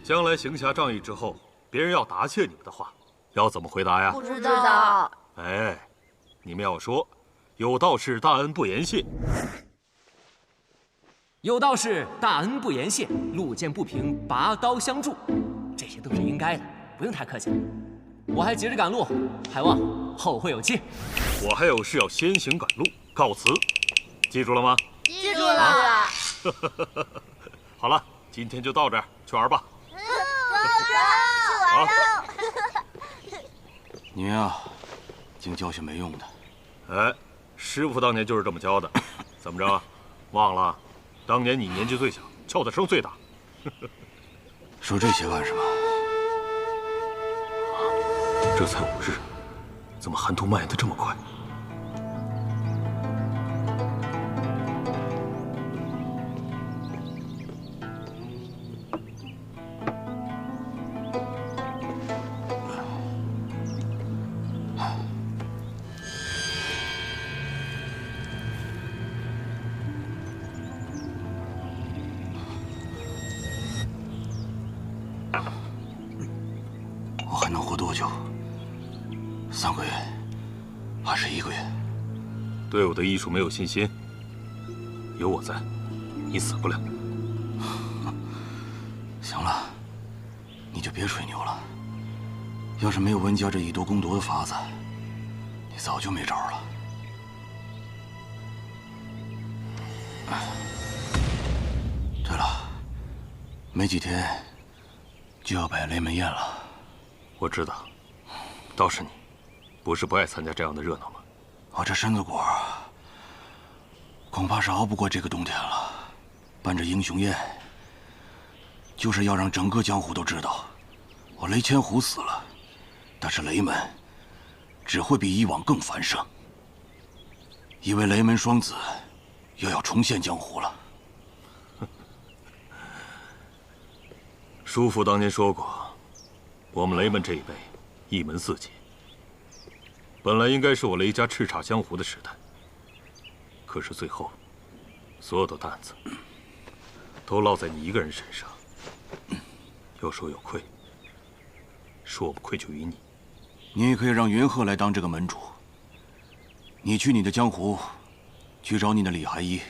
将来行侠仗义之后，别人要答谢你们的话，要怎么回答呀？不知道。哎，你们要说，有道是大恩不言谢。有道是大恩不言谢，路见不平拔刀相助，这些都是应该的，不用太客气。我还急着赶路，还望后会有期。我还有事要先行赶路，告辞。记住了吗？记住了。好了，今天就到这儿，去玩吧。走，你呀，净教些没用的。哎，师傅当年就是这么教的。怎么着，忘了？当年你年纪最小，叫的声最大。说这些干什么？这才5日，怎么寒毒蔓延得这么快？我还能活多久？3个月，还是1个月？对我的医术没有信心，有我在，你死不了。行了，你就别吹牛了。要是没有温家这以毒攻毒的法子，你早就没招了。对了，没几天就要摆雷门宴了。我知道，倒是你，不是不爱参加这样的热闹吗？我这身子骨恐怕是熬不过这个冬天了。办这英雄宴，就是要让整个江湖都知道，我雷千虎死了，但是雷门只会比以往更繁盛。因为雷门双子又要重现江湖了。叔父当年说过，我们雷门这一辈一门4杰，本来应该是我雷家叱咤江湖的时代。可是最后，所有的担子都落在你一个人身上。有说有愧，是我们愧疚于你。你也可以让云鹤来当这个门主。你去你的江湖，去找你的李寒一。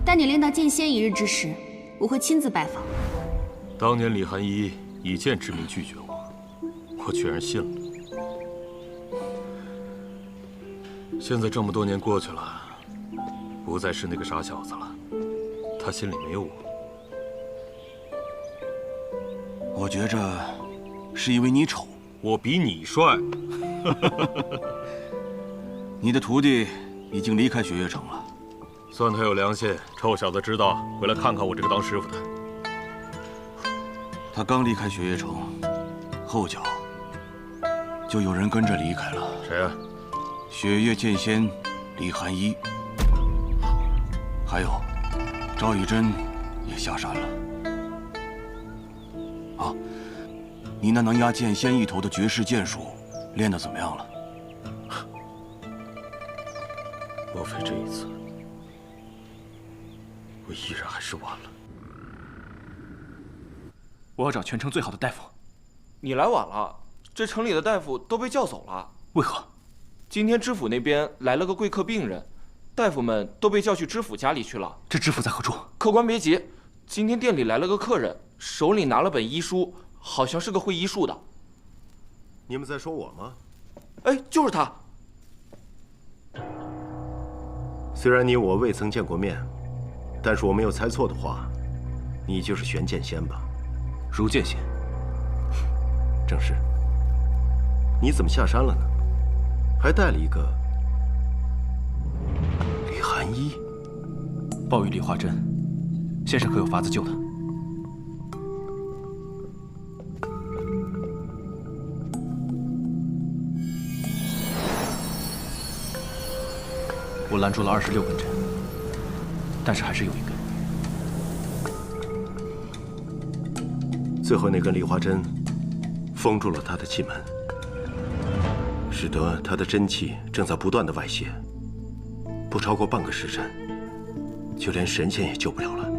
待你练到剑仙1日之时，我会亲自拜访。当年李寒一以剑之名拒绝我，我居然信了。现在这么多年过去了，不再是那个傻小子了，他心里没有我。我觉着是因为你丑。我比你帅。你的徒弟已经离开雪月城了，算他有良心，臭小子知道回来看看我这个当师傅的。他刚离开雪月城，后脚就有人跟着离开了。谁啊？雪月剑仙李寒一，还有赵以真也下山了。啊，你那能压剑仙一头的绝世剑术练得怎么样了？莫非这一次，我依然还是晚了？我要找全城最好的大夫。你来晚了，这城里的大夫都被叫走了。为何？今天知府那边来了个贵客病人，大夫们都被叫去知府家里去了。这知府在何处？客官别急，今天店里来了个客人，手里拿了本医书，好像是个会医术的。你们在说我吗？哎，就是他。虽然你我未曾见过面，但是我没有猜错的话，你就是玄剑仙吧？如剑仙。正是。你怎么下山了呢？还带了一个李寒一。暴雨梨花针，先生可有法子救他？我拦住了26根针，但是还是有一根。最后那根梨花针封住了他的气门，使得他的真气正在不断的外泄，不超过半个时辰，就连神仙也救不了了。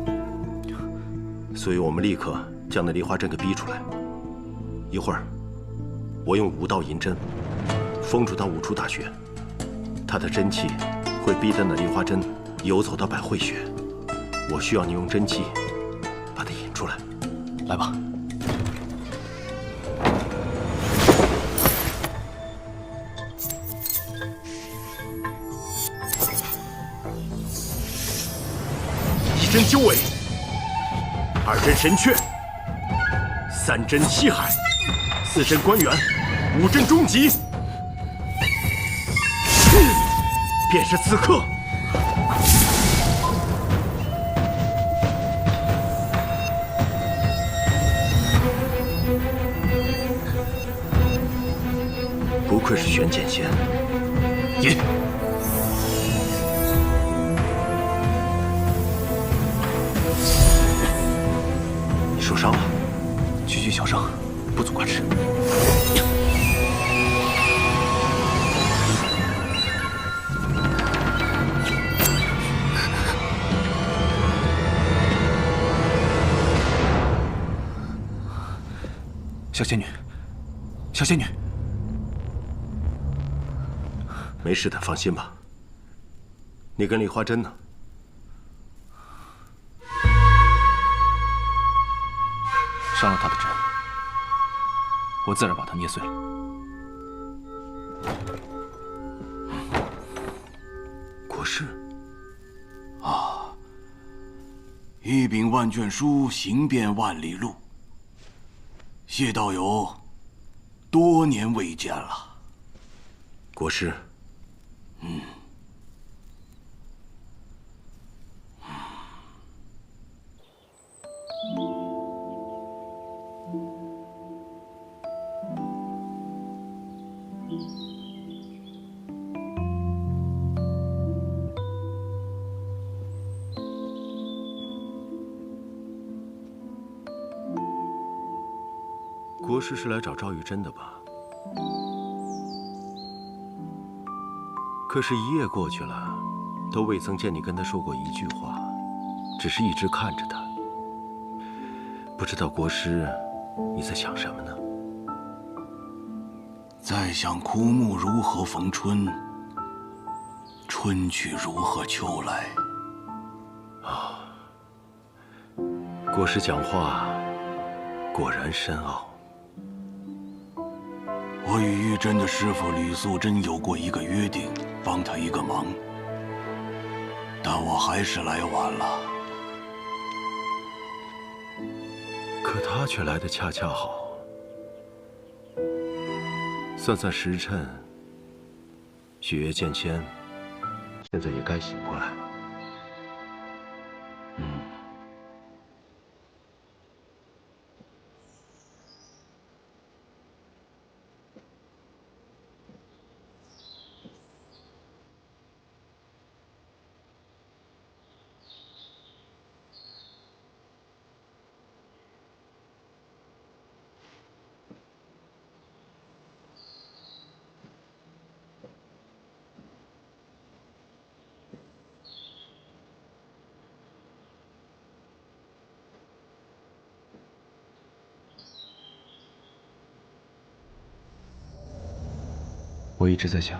所以我们立刻将那梨花针给逼出来。一会儿，我用5道银针封住他5处大穴，他的真气会逼得那梨花针游走到百会穴。我需要你用真气把它引出来。来吧。1针鸠尾，2针神阙，3针七海，4针关元，5针终极。便是此刻。不愧是玄剑仙，引。你受伤了？区区小伤，不足挂齿。小仙女，小仙女，没事的，放心吧。你跟梨花针呢？伤了她的针，我自然把她捏碎了。国师啊，一柄万卷书，行遍万里路。谢道友，多年未见了。国师，国师是来找赵玉珍的吧？可是1夜过去了，都未曾见你跟他说过1句话，只是一直看着他。不知道国师你在想什么呢？在想枯木如何逢春，春去如何秋来。国师讲话果然深奥。我与玉珍的师傅吕素贞有过一个约定，帮他一个忙，但我还是来晚了。可他却来得恰恰好。算算时辰，雪月渐迁，现在也该醒过来。我一直在想，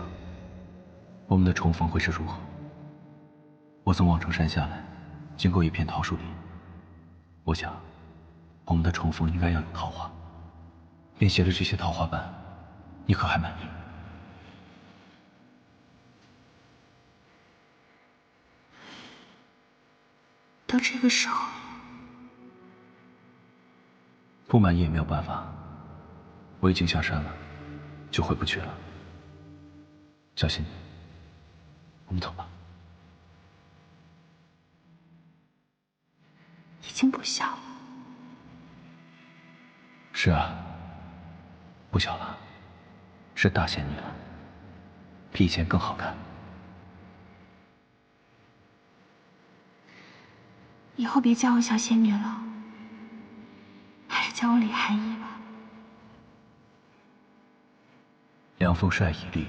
我们的重逢会是如何。我从望城山下来，经过一片桃树林，我想，我们的重逢应该要有桃花，便写了这些桃花瓣，你可还满意？都这个时候，不满意也没有办法，我已经下山了，就回不去了。小心，我们走吧。已经不小了。是啊，不小了，是大仙女了，比以前更好看。以后别叫我小仙女了，还是叫我李寒衣吧。凉风帅已立，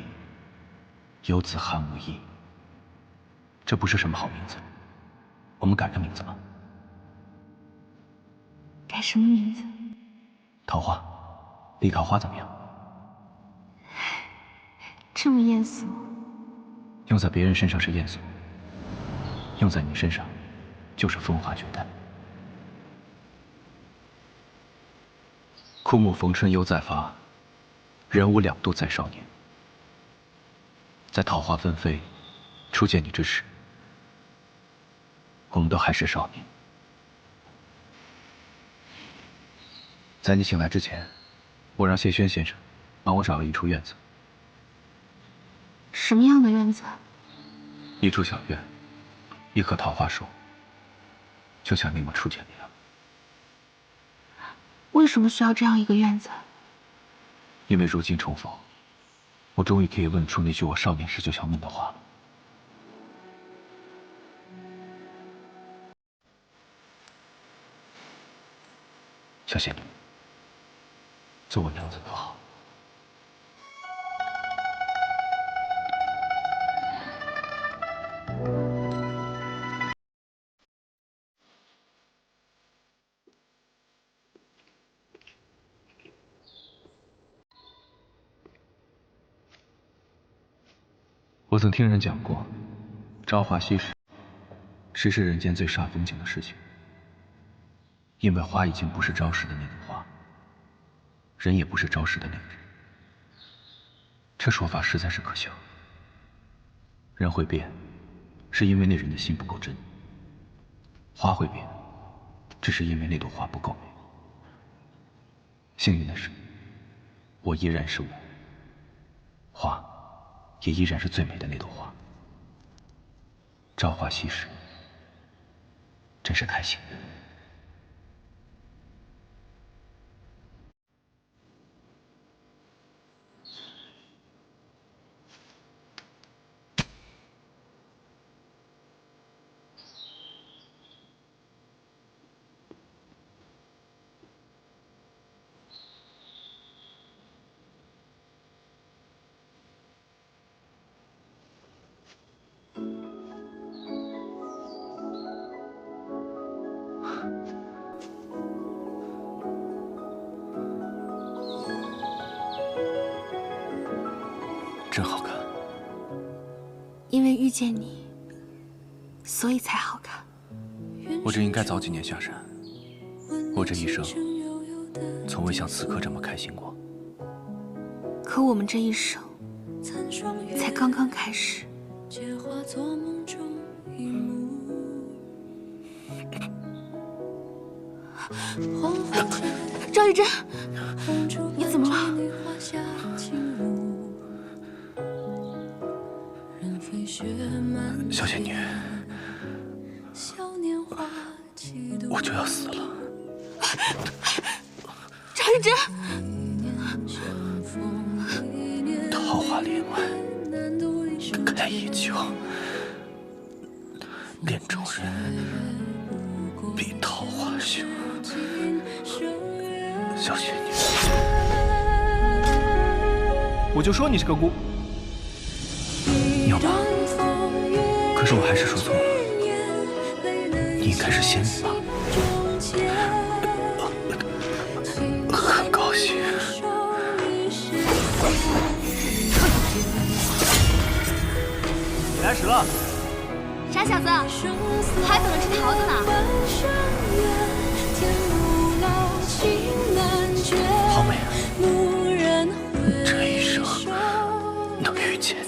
游子寒无衣。这不是什么好名字，我们改个名字吧。改什么名字？桃花，李桃花怎么样？这么艳俗。用在别人身上是艳俗，用在你身上就是风华绝代。枯木逢春犹在发，人无两度再少年。在桃花纷飞，初见你之时，我们都还是少年。在你醒来之前，我让谢轩先生帮我找了一处院子。什么样的院子？一处小院，一棵桃花树，就像你我初见那样。为什么需要这样一个院子？因为如今重逢，我终于可以问出那句我少年时就想问的话了。小仙女，做我娘子多好。我曾听人讲过，朝花夕拾是人间最煞风景的事情，因为花已经不是朝时的那种花，人也不是朝时的那个人。这说法实在是可笑。人会变，是因为那人的心不够真；花会变，只是因为那朵花不够美。幸运的是，我依然是我，花也依然是最美的那朵花。朝花夕拾，真是太幸运。真好看。因为遇见你，所以才好看。我真应该早几年下山。我这一生，从未像此刻这么开心过。可我们这一生，才刚刚开始。赵玉珍，你怎么了？小仙女，我就要死了。赵玉珍，桃花帘外开依旧，恋中人比桃花羞。小仙女，我就说你是个姑。牛妈，可是我还是说错了，你应该是仙女吧？很高兴。你来迟了。傻小子，还等着吃桃子呢。好美啊！这一生能遇见你。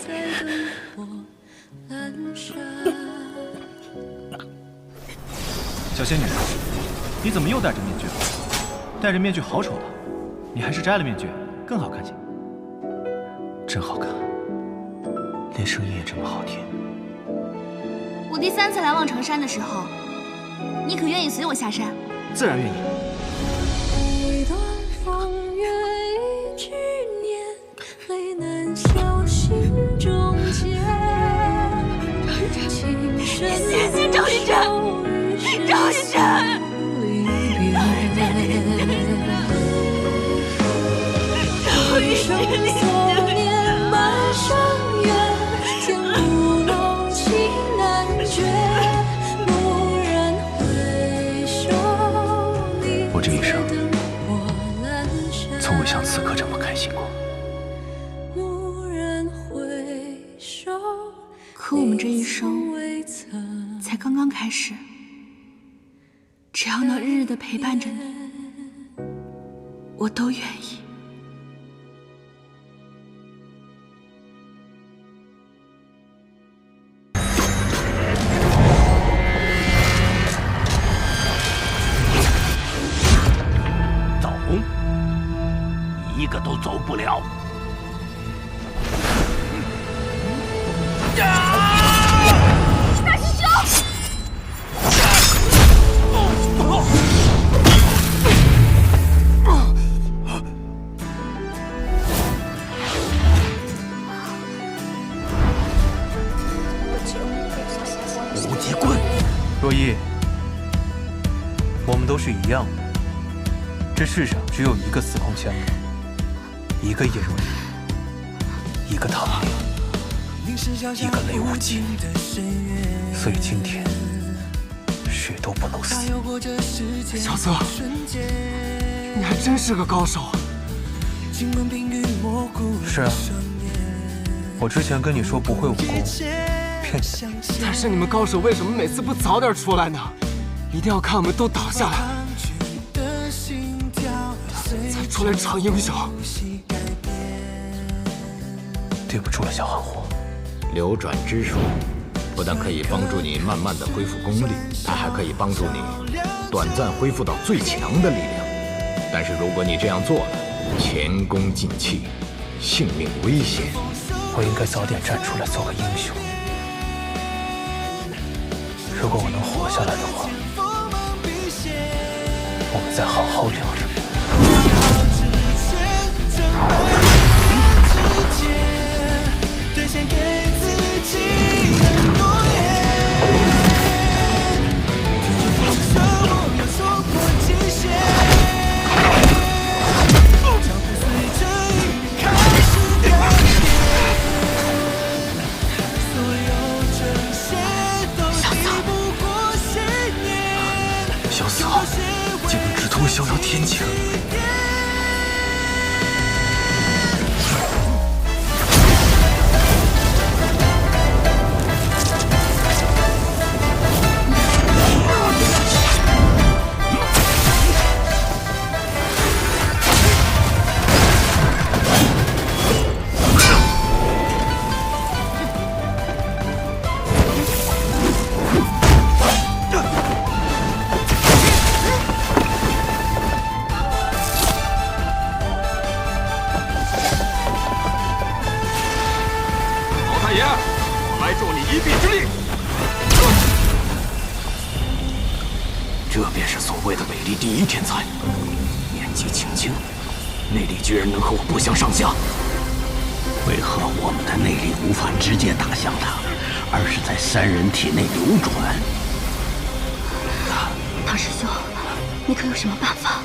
小仙女，你怎么又戴着面具了？戴着面具好丑的，你还是摘了面具更好看些。真好看，连声音也这么好听。我第3次来望城山的时候，你可愿意随我下山？自然愿意。谢谢赵玉珍，赵玉珍。我这一生从未像此刻这么开心过。可我们这一生才刚刚开始，只要能日日的陪伴着你，我都愿意。走，一个都走不了。大师兄！无极棍。若依，我们都是一样的。这世上只有一个司空千里，一个叶若依，一个唐明，一个雷无忌。所以今天谁都不能死。小泽，你还真是个高手。是啊，我之前跟你说不会武功，骗你。但是你们高手为什么每次不早点出来呢？一定要看我们都倒下来，才出来逞英雄。对不住了，小韩火。流转之术不但可以帮助你慢慢的恢复功力，它还可以帮助你短暂恢复到最强的力量。但是如果你这样做了，前功尽弃，性命危险。我应该早点站出来做个英雄。如果我能活下来的话，我们再好好聊着。小四，竟能直通逍遥天境。这便是所谓的北厉第一天才，年纪轻轻，内力居然能和我不相上下。为何我们的内力无法直接打向他，而是在三人体内流转？唐师兄，你可有什么办法？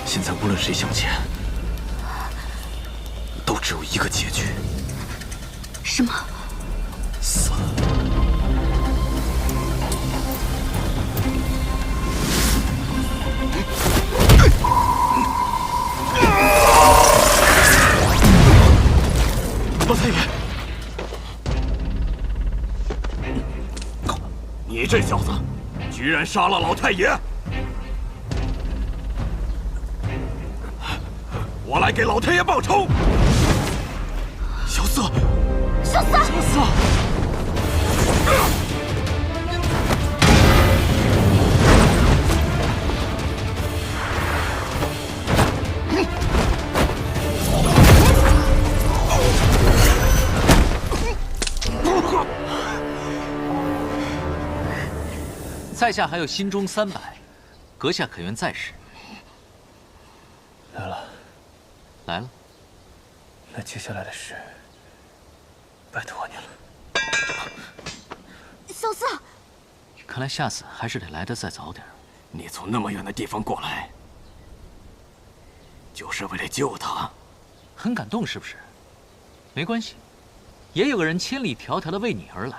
现在无论谁向前，都只有一个结局。什么？死。老太爷，你这小子，居然杀了老太爷！我来给老太爷报仇！小四，小四，小四！在下还有心中300，阁下可愿再试？来了，来了。那接下来的事，拜托你了。小四，看来下次还是得来得再早点。你从那么远的地方过来，就是为了救他？很感动是不是？没关系，也有个人千里迢迢的为你而来，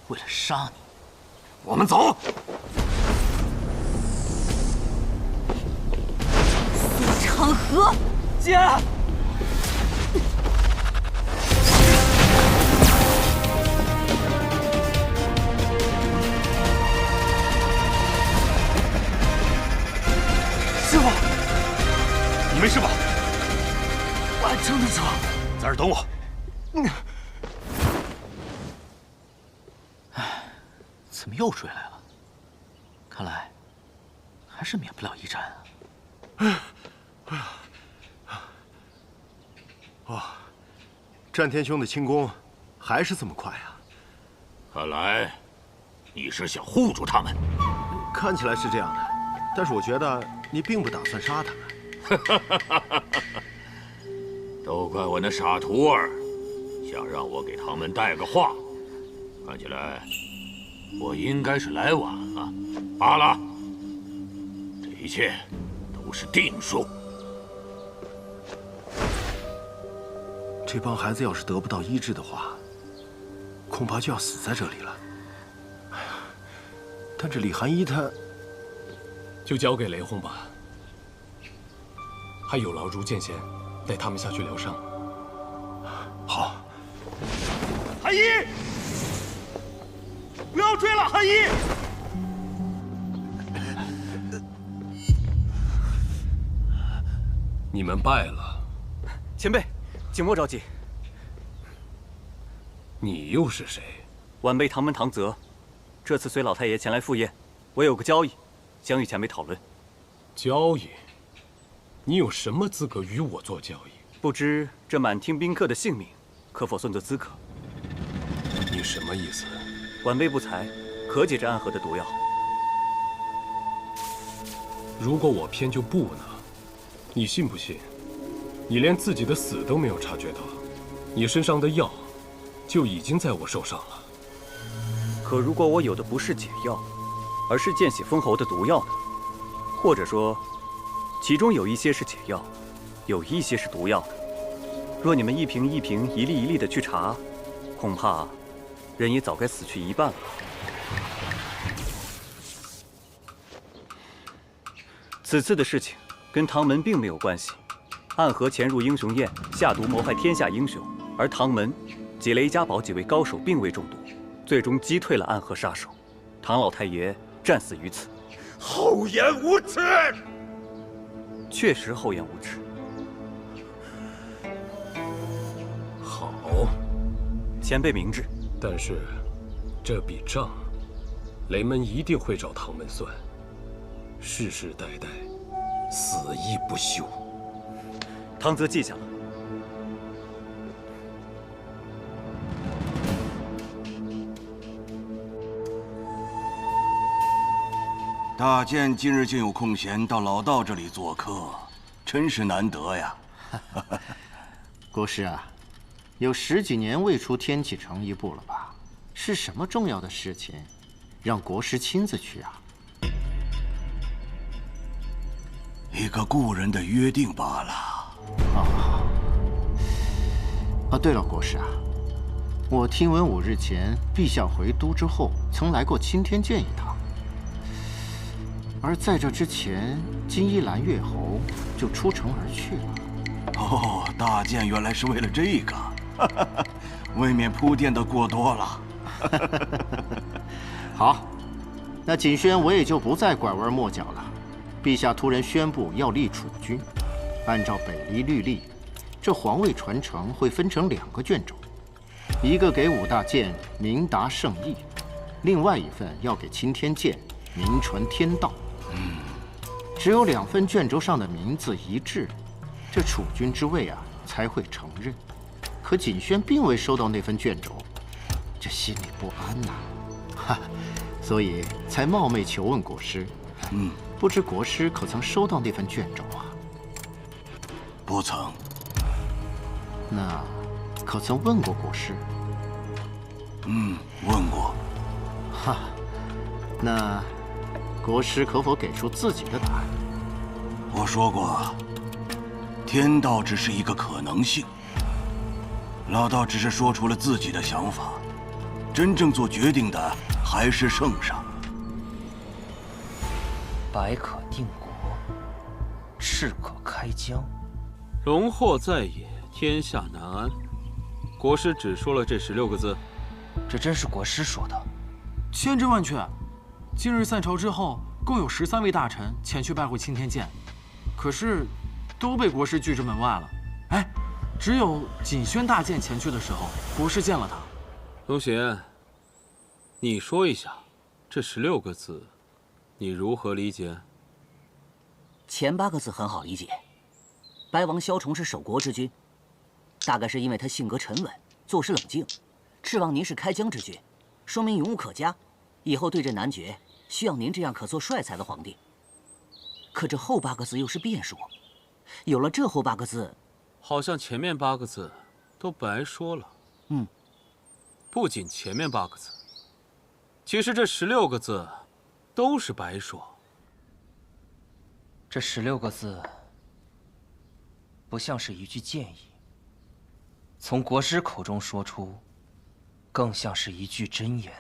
为了杀你。我们走。姐。师傅，你没事吧？我还撑得住，在这儿等我。怎么又追来了？看来还是免不了一战啊！哦，战天兄的轻功还是这么快啊！看来你是想护住他们。看起来是这样的，但是我觉得你并不打算杀他们。都怪我那傻徒儿，想让我给他们带个话。看起来我应该是来晚了。罢了，这一切都是定数。这帮孩子要是得不到医治的话，恐怕就要死在这里了。哎呀，但这李寒一他……就交给雷轰吧，还有劳如剑仙带他们下去疗伤。好。寒一，不要追了，寒一！你们败了。前辈，请莫着急。你又是谁？晚辈唐门唐泽，这次随老太爷前来赴宴，我有个交易，想与前辈讨论。交易？你有什么资格与我做交易？不知这满厅宾客的性命，可否算作资格？你什么意思？晚辈不才，可解这暗河的毒药。如果我偏就不呢？你信不信？你连自己的死都没有察觉到，你身上的药就已经在我手上了。可如果我有的不是解药，而是见血封喉的毒药呢？或者说，其中有一些是解药，有一些是毒药呢？若你们一瓶一瓶、一粒一粒的去查，恐怕人也早该死去一半了。此次的事情跟唐门并没有关系。暗河潜入英雄宴，下毒谋害天下英雄，而唐门及雷家堡几位高手并未中毒，最终击退了暗河杀手。唐老太爷战死于此。厚颜无耻！确实厚颜无耻。好，前辈明智。但是这笔账，雷门一定会找唐门算，世世代代死亦不休。唐泽记下了。大剑今日竟有空闲到老道这里做客，真是难得呀。国师啊，有10几年未出天启城一步了吧？是什么重要的事情，让国师亲自去啊？一个故人的约定罢了。对了，国师啊，我听闻5日前陛下回都之后，曾来过青天剑一趟。而在这之前，金衣蓝月侯就出城而去了。哦，大剑原来是为了这个，未免铺垫的过多了。好，那锦轩我也就不再拐弯抹角了。陛下突然宣布要立储君，按照北离律例，这皇位传承会分成2个卷轴，一个给5大剑明达圣意，另外一份要给青天剑名传天道。只有2份卷轴上的名字一致，这储君之位啊才会承认。可锦轩并未收到那份卷轴，这心里不安呐，所以才冒昧求问国师。不知国师可曾收到那份卷轴啊？不曾。那可曾问过国师？问过。那国师可否给出自己的答案？我说过，天道只是一个可能性。老道只是说出了自己的想法，真正做决定的还是圣上。百可定国，赤可开疆。荣获在野，天下难安。国师只说了这16个字，这真是国师说的。千真万确。今日散朝之后，共有13位大臣前去拜会青天剑，可是都被国师拒之门外了。哎，只有锦轩大剑前去的时候，国师见了他。东贤，你说一下，这16个字，你如何理解？前8个字很好理解。白王萧崇是守国之君，大概是因为他性格沉稳，做事冷静。赤王您是开疆之君，说明勇武可嘉，以后对阵男爵，需要您这样可做帅才的皇帝。可这后8个字又是变数，有了这后8个字，好像前面8个字都白说了。不仅前面8个字，其实这16个字都是白说。这16个字不像是一句建议，从国师口中说出，更像是一句箴言。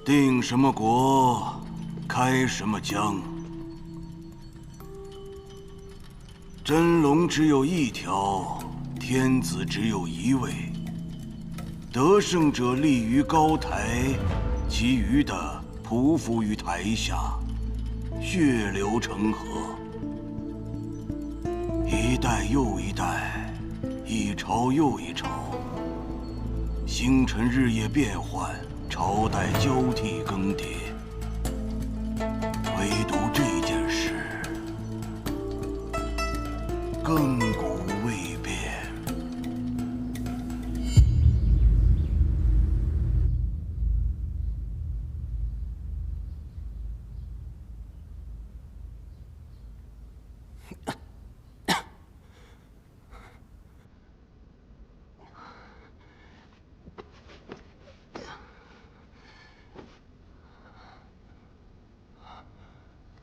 定什么国，开什么疆。真龙只有一条，天子只有一位。得胜者立于高台，其余的匍匐于台下，血流成河。一代又一代，一朝又一朝，星辰日夜变换，朝代交替更迭。唯独这件事，亘古未变。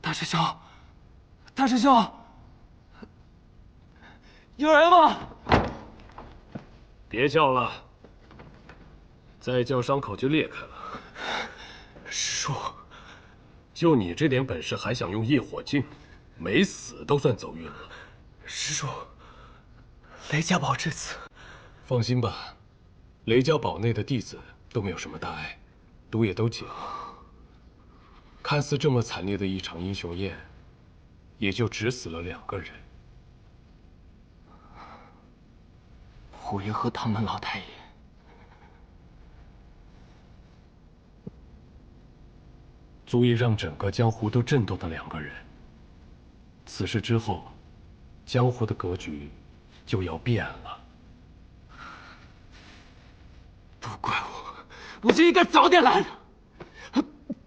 大师兄，大师兄，有人吗？别叫了，再叫伤口就裂开了。师叔，就你这点本事，还想用业火镜？没死都算走运了。师叔，雷家堡这次……放心吧，雷家堡内的弟子都没有什么大碍，毒也都解了。看似这么惨烈的一场英雄宴，也就只死了2个人。虎爷和唐门老太爷，足以让整个江湖都震动的2个人。此事之后，江湖的格局就要变了。都怪我就应该早点来。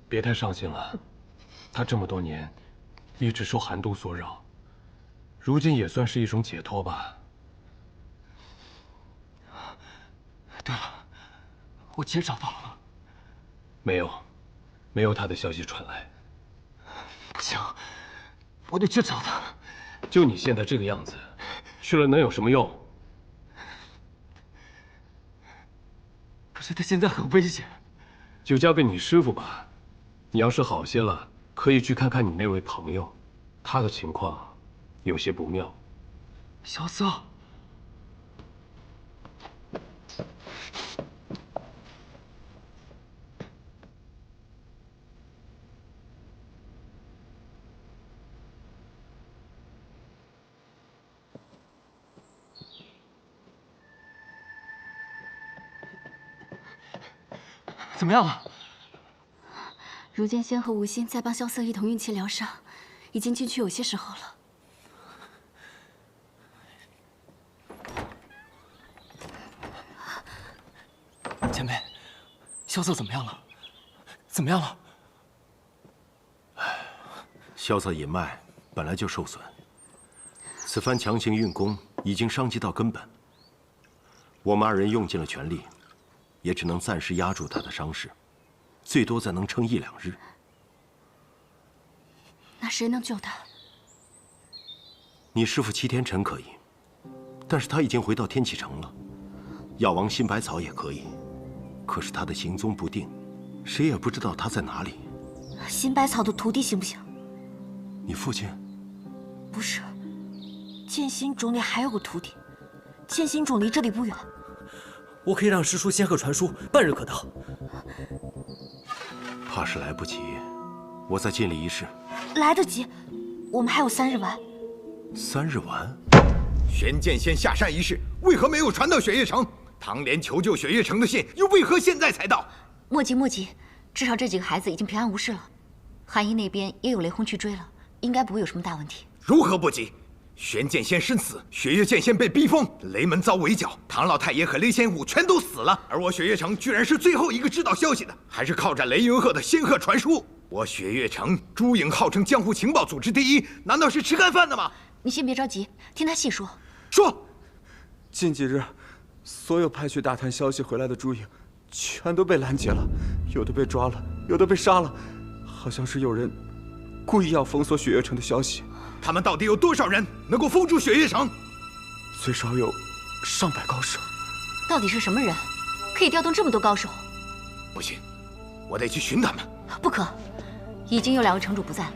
别太伤心了，他这么多年一直受寒毒所扰，如今也算是一种解脱吧。对了，我姐找到了吗？没有，没有他的消息传来。不行，我得去找他。就你现在这个样子，去了能有什么用？可是他现在很危险。就交给你师傅吧。你要是好些了，可以去看看你那位朋友，他的情况有些不妙。萧瑟，怎么样了？如剑仙和吴心在帮萧瑟一同运气疗伤，已经进去有些时候了。前辈，萧瑟怎么样了？怎么样了？萧瑟隐脉本来就受损，此番强行运功已经伤及到根本。我们2人用尽了全力，也只能暂时压住他的伤势，最多再能撑1、2日。那谁能救他？你师父齐天辰可以，但是他已经回到天启城了。药王辛百草也可以，可是他的行踪不定，谁也不知道他在哪里。辛百草的徒弟行不行？你父亲？不是，剑心冢里还有个徒弟，剑心冢离这里不远。我可以让师叔仙鹤传书，半日可到。怕是来不及，我再尽力一试。来得及，我们还有3日完。3日完？玄剑仙下山一事，为何没有传到雪月城？唐莲求救雪月城的信，又为何现在才到？莫急莫急，至少这几个孩子已经平安无事了。韩一那边也有雷轰去追了，应该不会有什么大问题。如何不急？玄剑仙身死，雪月剑仙被逼疯，雷门遭围剿，唐老太爷和雷仙武全都死了，而我雪月城居然是最后一个知道消息的，还是靠着雷云鹤的仙鹤传书。我雪月城朱颖号称江湖情报组织第一，难道是吃干饭的吗？你先别着急，听他细说。说，近几日，所有派去打探消息回来的朱颖，全都被拦截了，有的被抓了，有的被杀了，好像是有人故意要封锁雪月城的消息。他们到底有多少人能够封住雪月城？最少有上百高手。到底是什么人，可以调动这么多高手？不行，我得去寻他们。不可，已经有2个城主不在，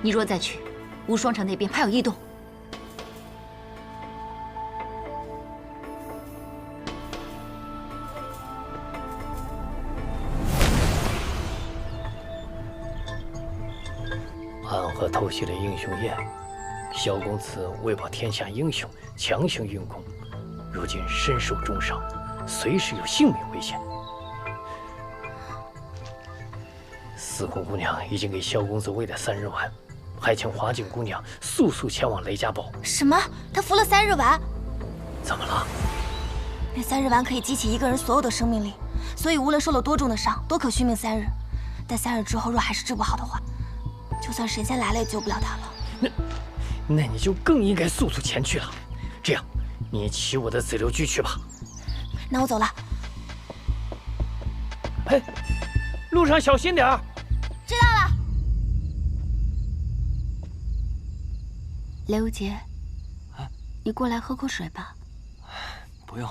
你若再去，无双城那边怕有异动。暗河偷袭了英雄宴，萧公子为保天下英雄，强行运功，如今身受重伤，随时有性命危险。司空姑娘已经给萧公子喂了3日丸，还请华景姑娘速前往雷家堡。什么？他服了3日丸？怎么了？那3日丸可以激起一个人所有的生命力，所以无论受了多重的伤，都可续命3日。但3日之后若还是治不好的话，就算神仙来了也救不了他了。那你就更应该速前去了。这样，你骑我的紫流驹去吧。那我走了。哎，路上小心点儿。知道了。雷无杰，你过来喝口水吧。不用。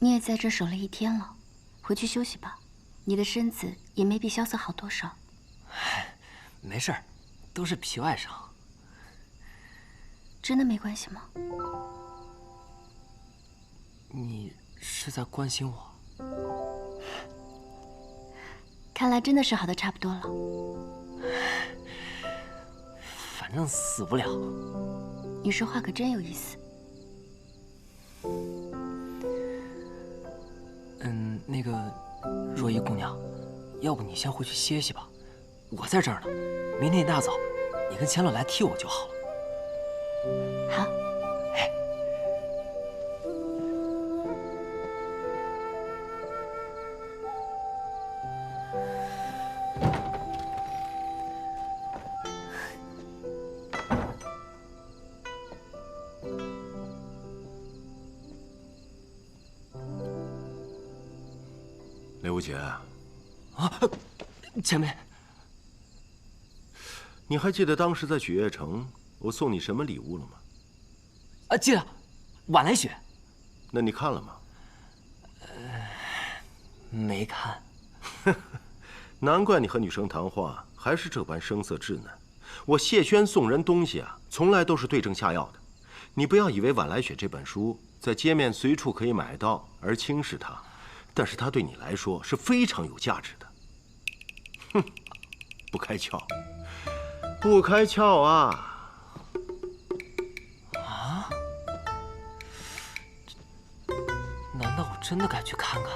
你也在这守了1天了，回去休息吧。你的身子也没比萧瑟好多少。没事儿，都是皮外伤。真的没关系吗？你是在关心我？看来真的是好的差不多了。反正死不了。你说话可真有意思。那个若依姑娘，要不你先回去歇息吧，我在这儿呢。明天一大早，你跟千乐来替我就好了。好。哎。雷无杰，啊，前辈，你还记得当时在雪月城我送你什么礼物了吗？啊，记得，晚来雪。那你看了吗？没看。难怪你和女生谈话还是这般声色稚嫩。我谢轩送人东西啊，从来都是对症下药的。你不要以为《晚来雪》这本书在街面随处可以买到而轻视它。但是它对你来说是非常有价值的。哼，不开窍，不开窍啊！啊？难道我真的该去看看？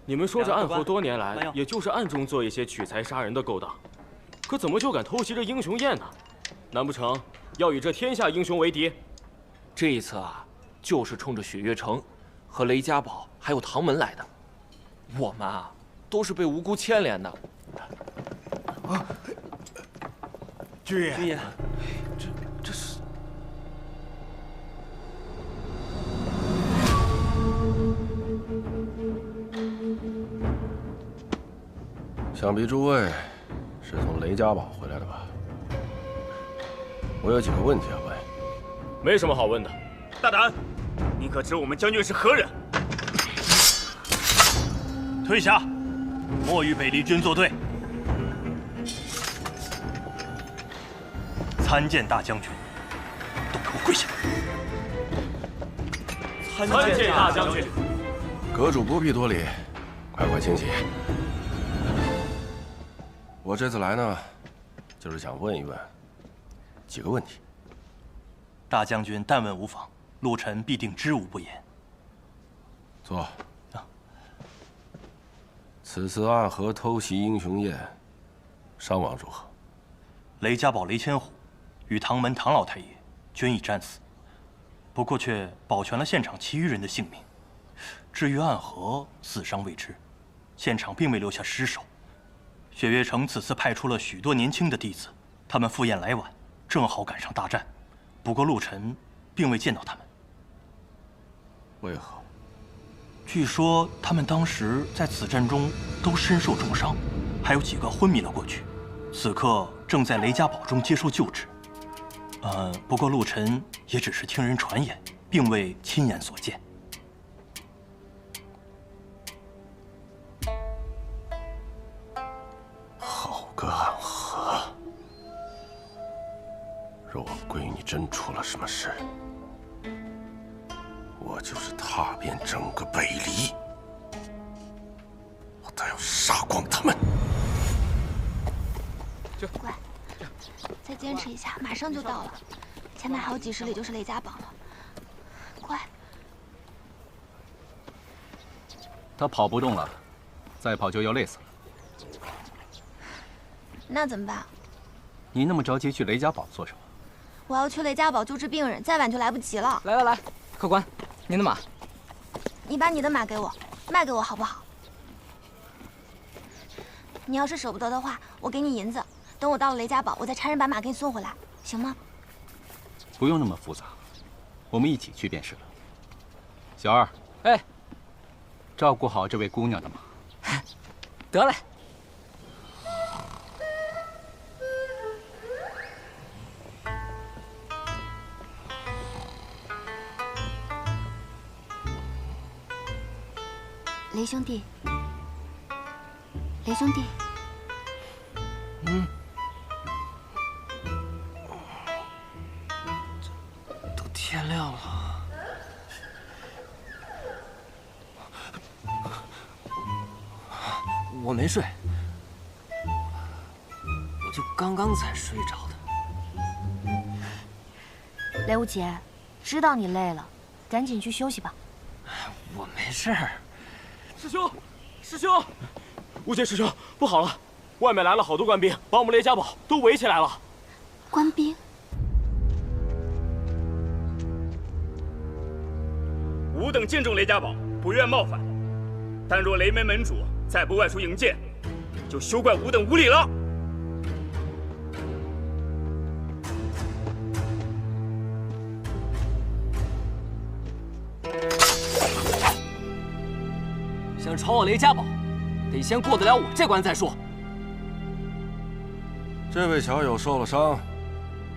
你们说这暗河多年来，也就是暗中做一些取财杀人的勾当，可怎么就敢偷袭这英雄宴呢？难不成要与这天下英雄为敌？这一次啊，就是冲着雪月城和雷家堡还有唐门来的。我们啊，都是被无辜牵连的。啊，军爷，军爷，这是。想必诸位是从雷家堡回来的吧？我有几个问题要问。没什么好问的。大胆，你可知我们将军是何人？退下，莫与北离军作对。参见大将军，都给我跪下！参见大将军。阁主不必多礼，快快请起。我这次来呢，就是想问一问几个问题。大将军但问无妨，陆臣必定知无不言。坐。此次暗河偷袭英雄宴，伤亡如何？雷家堡雷千虎与唐门唐老太爷均已战死，不过却保全了现场其余人的性命。至于暗河，死伤未知，现场并未留下尸首。雪月城此次派出了许多年轻的弟子，他们赴宴来晚，正好赶上大战。不过陆臣并未见到他们。为何？据说他们当时在此战中都身受重伤，还有几个昏迷了过去，此刻正在雷家堡中接受救治。不过陆臣也只是听人传言，并未亲眼所见。好个暗河！若我闺女真出了什么事，我就是踏遍整个北离，我都要杀光他们！乖，再坚持一下，马上就到了。前面还有几十里就是雷家堡了。乖。他跑不动了，再跑就要累死了。那怎么办？你那么着急去雷家堡做什么？我要去雷家堡救治病人，再晚就来不及了。来，客官，您的马。你把你的马给我，卖给我好不好？你要是舍不得的话，我给你银子。等我到了雷家堡，我再差人把马给你送回来，行吗？不用那么复杂，我们一起去便是了。小二，哎，照顾好这位姑娘的马。得嘞。雷兄弟，雷兄弟，都天亮了，我没睡，我就刚刚才睡着的。雷无极，知道你累了，赶紧去休息吧。我没事儿。师兄，无极师兄，不好了，外面来了好多官兵，把我们雷家堡都围起来了。官兵？吾等见重雷家堡，不愿冒犯，但若雷门门主再不外出迎接，就休怪吾等无礼了。想闯我雷家堡，得先过得了我这关再说。这位小友受了伤，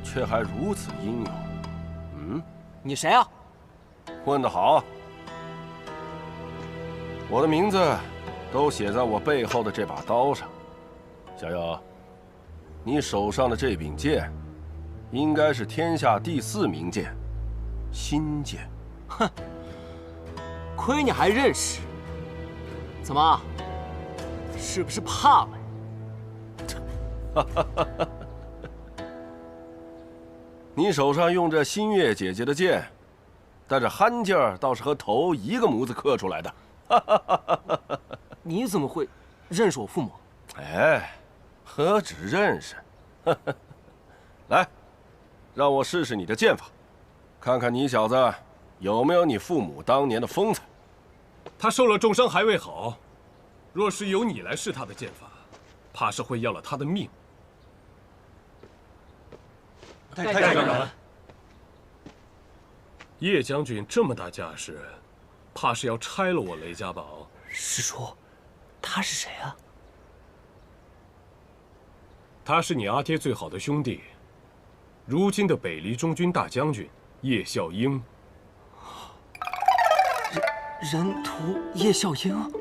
却还如此英勇。你谁啊？问得好。我的名字都写在我背后的这把刀上。小友，你手上的这柄剑，应该是天下第4名剑——心剑。哼，亏你还认识。怎么？是不是怕了？你手上用着新月姐姐的剑，但这憨劲儿倒是和头一个模子刻出来的。你怎么会认识我父母？哎，何止认识？来，让我试试你的剑法，看看你小子有没有你父母当年的风采。他受了重伤还未好，若是由你来试他的剑法，怕是会要了他的命。太长了。叶将军这么大架势，怕是要拆了我雷家堡。师叔，他是谁啊？他是你阿爹最好的兄弟，如今的北离中军大将军叶笑英。人屠叶笑英。